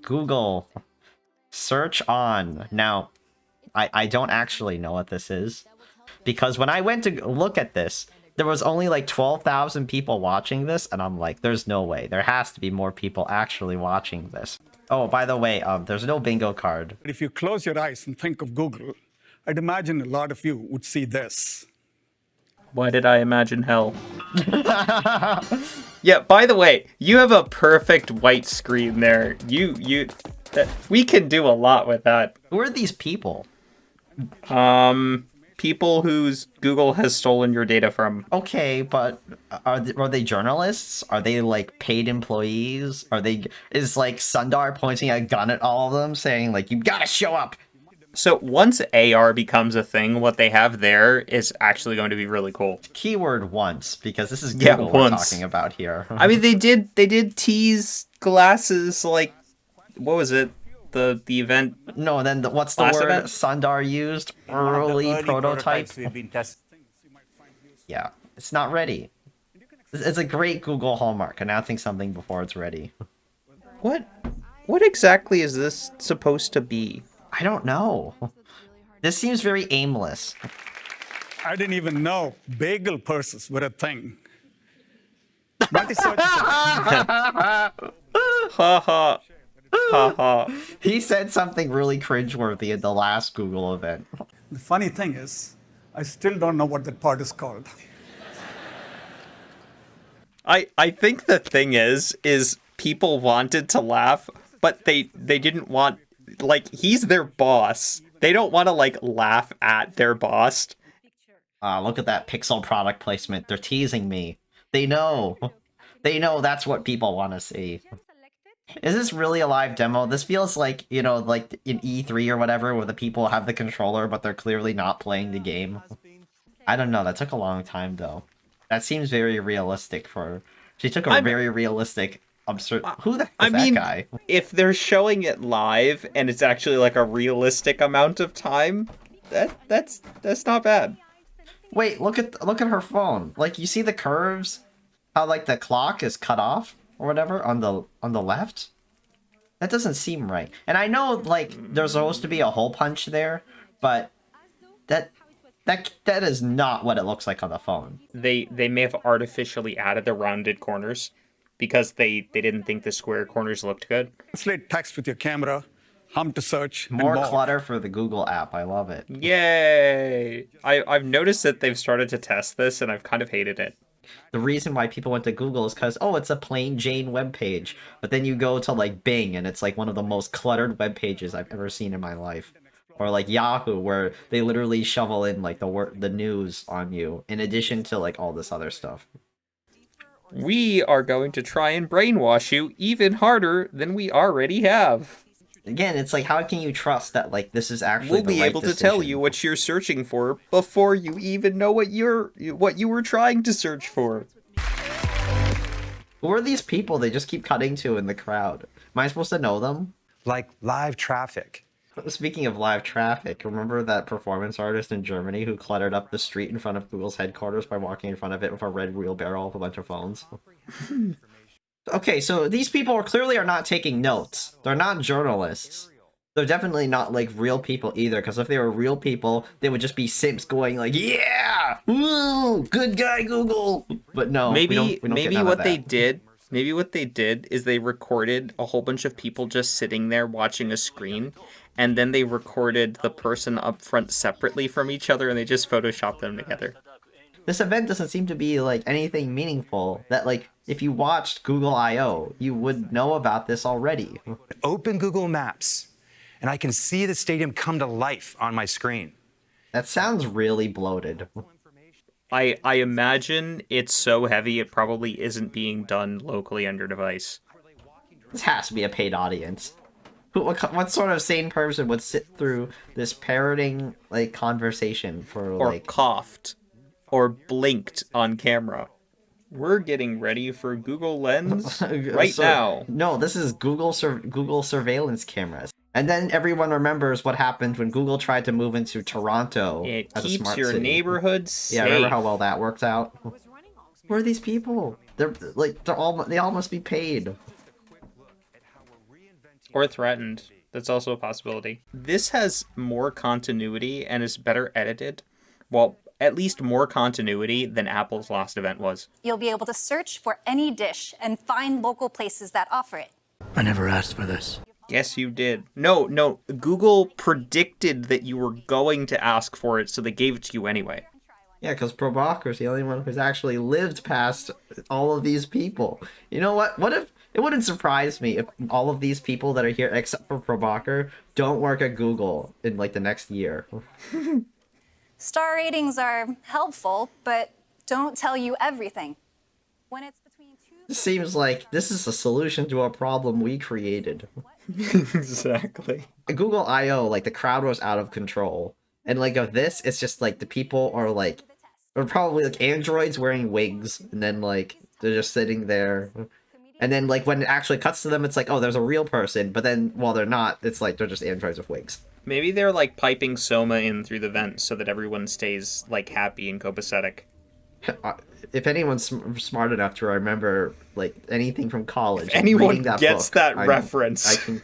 Google. Search on. Now, I don't actually know what this is. Because when I went to look at this, there was only like 12,000 people watching this, and I'm like, there's no way. There has to be more people actually watching this. Oh, by the way, there's no bingo card. If you close your eyes and think of Google, I'd imagine a lot of you would see this. Why did I imagine hell? Yeah, by the way, you have a perfect white screen there. We can do a lot with that. Who are these people? People whose Google has stolen your data from. Okay, but are they journalists? Are they like paid employees? Is like Sundar pointing a gun at all of them saying like, you gotta show up? So once AR becomes a thing, what they have there is actually going to be really cool. Keyword once, because this is Google we're talking about here. I mean, they did tease glasses, like, what was it? The event. No, then what's the word event? Sundar used? Early prototype. Yeah, it's not ready. It's a great Google hallmark, announcing something before it's ready. What exactly is this supposed to be? I don't know. This seems very aimless. I didn't even know bagel purses were a thing. Haha. Haha. He said something really cringeworthy at the last Google event. The funny thing is, I still don't know what that part is called. I think the thing is people wanted to laugh, but they didn't want, like, he's their boss. They don't want to, like, laugh at their boss. Look at that pixel product placement. They're teasing me. They know. They know that's what people want to see. Is this really a live demo? This feels like, you know, like in E3 or whatever, where the people have the controller, but they're clearly not playing the game. I don't know. That took a long time, though. That seems very realistic for... She took a very realistic... absurd... Who the heck is that guy? If they're showing it live and it's actually like a realistic amount of time, that's not bad. Wait, look at her phone. Like, you see the curves? How like the clock is cut off or whatever on the left? That doesn't seem right. And I know like there's supposed to be a hole punch there, but that is not what it looks like on the phone. They may have artificially added the rounded corners because they didn't think the square corners looked good. Translate text with your camera, hum to search. More clutter for the Google app. I love it. Yay! I've noticed that they've started to test this, and I've kind of hated it. The reason why people went to Google is because, oh, it's a plain Jane web page. But then you go to like Bing, and it's like one of the most cluttered web pages I've ever seen in my life. Or like Yahoo, where they literally shovel in like the news on you, in addition to like all this other stuff. We are going to try and brainwash you even harder than we already have. Again, it's like, how can you trust that like this is actually the right decision? We'll be able to tell you what you're searching for before you even know what you were trying to search for. Who are these people they just keep cutting to in the crowd? Am I supposed to know them? Like live traffic. Speaking of live traffic, remember that performance artist in Germany who cluttered up the street in front of Google's headquarters by walking in front of it with a red wheelbarrow with a bunch of phones? Okay, so these people clearly are not taking notes. They're not journalists. They're definitely not, like, real people either, because if they were real people, they would just be simps going like, yeah! Woo! Good guy, Google! But no, maybe what they did is they recorded a whole bunch of people just sitting there watching a screen, and then they recorded the person up front separately from each other, and they just photoshopped them together. This event doesn't seem to be, like, anything meaningful. That, like, if you watched Google I.O., you would know about this already. Open Google Maps, and I can see the stadium come to life on my screen. That sounds really bloated. I imagine it's so heavy it probably isn't being done locally on your device. This has to be a paid audience. What sort of sane person would sit through this parroting, like, conversation for, or coughed. Or blinked on camera. We're getting ready for Google Lens now. No, this is Google surveillance cameras. And then everyone remembers what happened when Google tried to move into Toronto. It as keeps a smart your city. neighborhood safe. Yeah, remember how well that worked out? Who are these people? They all must be paid. Or threatened. That's also a possibility. This has more continuity and is better edited. Well, at least more continuity than Apple's last event was. You'll be able to search for any dish and find local places that offer it. I never asked for this. Yes, you did. No, Google predicted that you were going to ask for it, so they gave it to you anyway. Yeah, because Provoker's the only one who's actually lived past all of these people. You know what? What if it wouldn't surprise me if all of these people that are here, except for Provoker, don't work at Google in like the next year? Star ratings are helpful, but don't tell you everything. When it's between two... It seems like this is a solution to a problem we created. Exactly. Google I/O, like the crowd was out of control, and like of this, it's just like the people are like, or probably like androids wearing wigs, and then like they're just sitting there, and then like when it actually cuts to them, it's like, oh, there's a real person, but then while they're not, it's like they're just androids with wigs. Maybe they're like piping Soma in through the vents so that everyone stays like happy and copacetic. If anyone's smart enough to remember like anything from college, If anyone reading that gets book, that I reference. can.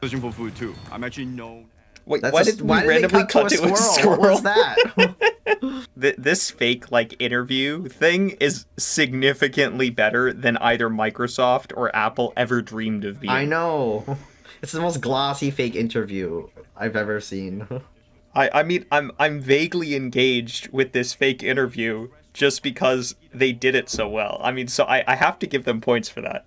Searching for food too. I'm actually known. Wait, That's why just- did we why did they randomly cut to to a squirrel? What was that? This fake like interview thing is significantly better than either Microsoft or Apple ever dreamed of being. I know. It's the most glossy fake interview I've ever seen. I mean, I'm vaguely engaged with this fake interview just because they did it so well. I mean, so I have to give them points for that.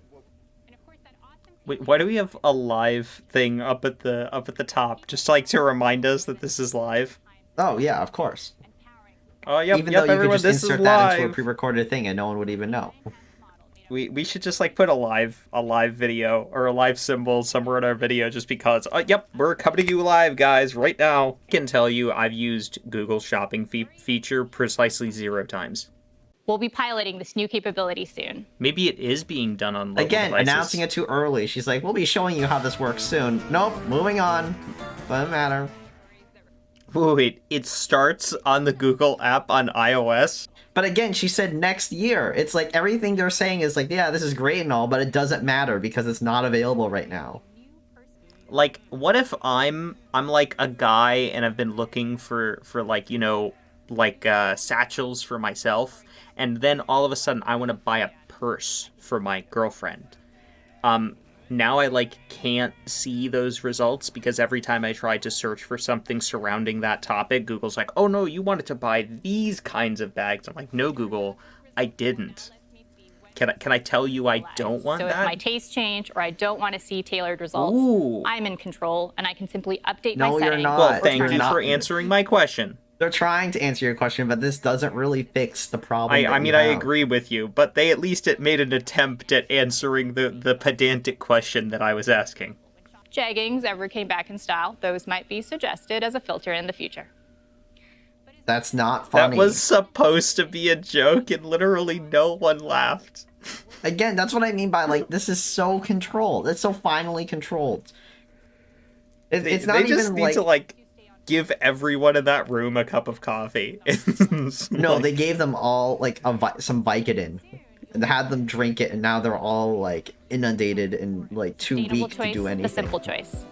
Wait, why do we have a live thing up at the top, just like to remind us that this is live? Oh yeah, of course. Oh yep, Even yep, though you everyone, could just this is insert that into a live. pre-recorded thing and no one would even know. We should just like put a live video or a live symbol somewhere in our video just because. Oh yep, we're coming to you live, guys, right now. I can tell you I've used Google Shopping feature precisely 0 times. We'll be piloting this new capability soon. Maybe it is being done on local Again, devices. announcing it too early. She's like, we'll be showing you how this works soon. Nope, moving on. Doesn't matter. Wait, it starts on the Google app on iOS? But again, she said next year. It's like everything they're saying is like, yeah, this is great and all, but it doesn't matter because it's not available right now. Like, what if I'm like a guy and I've been looking for like, you know, like satchels for myself, and then all of a sudden I want to buy a purse for my girlfriend. Now I like can't see those results because every time I try to search for something surrounding that topic, Google's like, oh no, you wanted to buy these kinds of bags. I'm like, no, Google, I didn't. Can I tell you I don't want so that? if my tastes change or I don't want to see tailored results, Ooh. I'm in control and I can simply update No, my you're settings. not. Well, thank You're you not. for answering my question. They're trying to answer your question, but this doesn't really fix the problem. I that mean, you I have. agree with you, but they at least made an attempt at answering the pedantic question that I was asking. Jeggings ever came back in style, those might be suggested as a filter in the future. That's not funny. That was supposed to be a joke, and literally no one laughed. Again, that's what I mean by, like, this is so controlled. It's so finely controlled. It's not They just even, need like... to, like, give everyone in that room a cup of coffee. No, they gave them all, like, some Vicodin. And had them drink it, and now they're all, like, inundated and, like, too Sustainable weak choice, to do anything. the simple choice.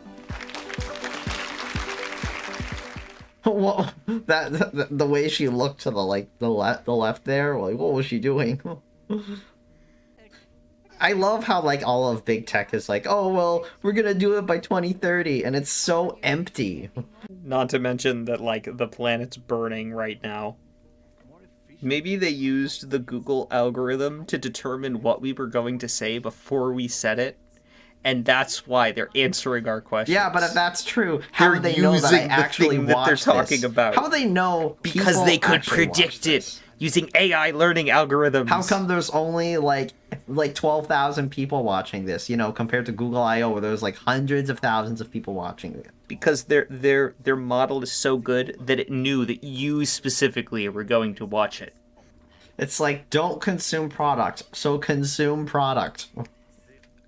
Well, the way she looked to the left there, like, what was she doing? I love how like all of big tech is like, oh well, we're gonna do it by 2030, and it's so empty. Not to mention that like the planet's burning right now. Maybe they used the Google algorithm to determine what we were going to say before we said it, and that's why they're answering our questions. Yeah, but if that's true, how They're would they know that I using the actually thing that they're watched talking this? about. How would they know? Because people they could actually watched predict it this? using AI learning algorithms. How come there's only like 12,000 people watching this? You know, compared to Google I/O, where there's like hundreds of thousands of people watching it. Because their model is so good that it knew that you specifically were going to watch it. It's like, don't consume product, so consume product.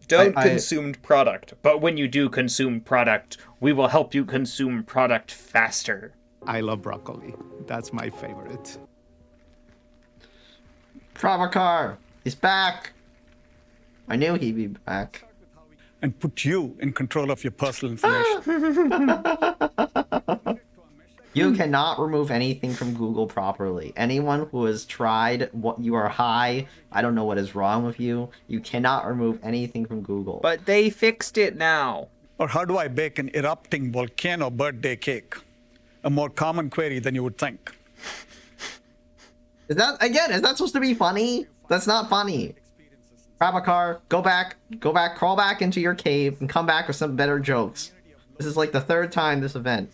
Don't I- consume product, but when you do consume product, we will help you consume product faster. I love broccoli. That's my favorite. Provocar, he's back. I knew he'd be back. and put you in control of your personal information. You cannot remove anything from Google properly. Anyone who has tried what you are high, I don't know what is wrong with you. You cannot remove anything from Google. But they fixed it now. Or how do I bake an erupting volcano birthday cake? A more common query than you would think. Is that supposed to be funny? That's not funny. Grab a car, go back, crawl back into your cave, and come back with some better jokes. This is like the third time this event.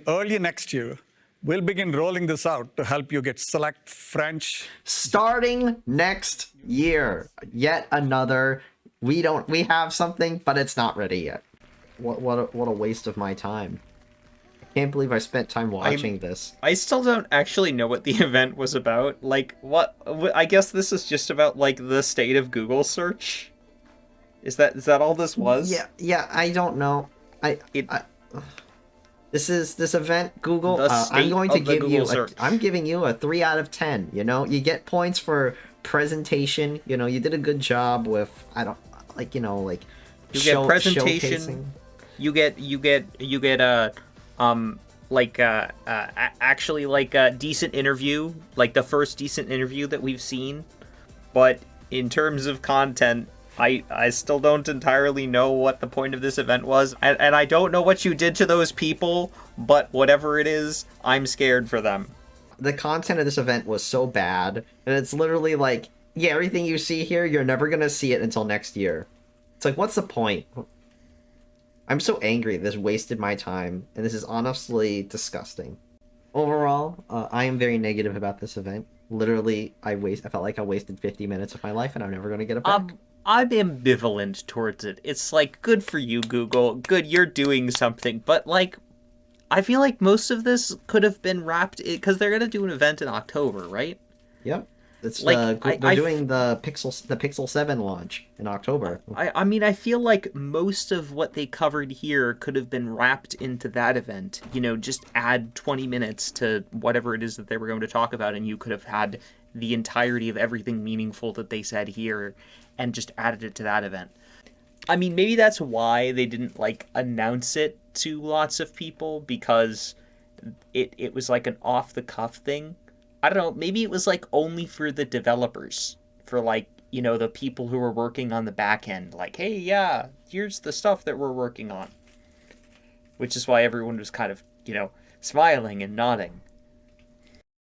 Early next year, we'll begin rolling this out to help you get select French. Starting next year. Yet another. We have something, but it's not ready yet. What a waste of my time. I can't believe I spent time watching this. I still don't actually know what the event was about. Like, what? I guess this is just about, like, the state of Google search? Is that all this was? Yeah, I don't know. This event, Google. I'm going to give you. I'm giving you a 3 out of 10. You know, you get points for presentation. You know, you did a good job with. I don't like. You know, like. You get presentation. Showcasing. You get actually like a decent interview, like the first decent interview that we've seen. But in terms of content, I still don't entirely know what the point of this event was, and I don't know what you did to those people, but whatever it is, I'm scared for them. The content of this event was so bad, and it's literally like, yeah, everything you see here, you're never gonna see it until next year. It's like, what's the point? I'm so angry this wasted my time, and this is honestly disgusting. Overall, I am very negative about this event. Literally, I felt like I wasted 50 minutes of my life, and I'm never gonna get it back. I'm ambivalent towards it. It's like, good for you, Google. Good, you're doing something. But, like, I feel like most of this could have been wrapped... Because they're going to do an event in October, right? Yep. It's like, they're doing the Pixel 7 launch in October. I mean, I feel like most of what they covered here could have been wrapped into that event. You know, just add 20 minutes to whatever it is that they were going to talk about, and you could have had the entirety of everything meaningful that they said here and just added it to that event. I mean, maybe that's why they didn't, like, announce it to lots of people, because it was like an off-the-cuff thing. I don't know, maybe it was, like, only for the developers, for, like, you know, the people who were working on the back end. Like, hey, yeah, here's the stuff that we're working on. Which is why everyone was kind of, you know, smiling and nodding.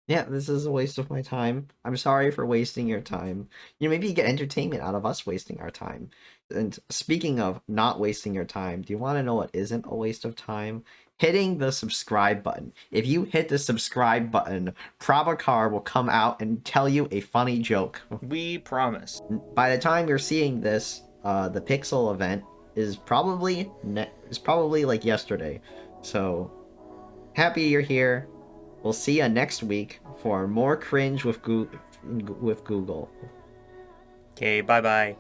Yeah, this is a waste of my time. I'm sorry for wasting your time. You know, maybe you get entertainment out of us wasting our time. And speaking of not wasting your time, do you want to know what isn't a waste of time? Hitting the subscribe button. If you hit the subscribe button, Prabhakar will come out and tell you a funny joke. We promise. By the time you're seeing this, the Pixel event is probably like yesterday. So, happy you're here. We'll see you next week for more cringe with Google. Okay, bye-bye.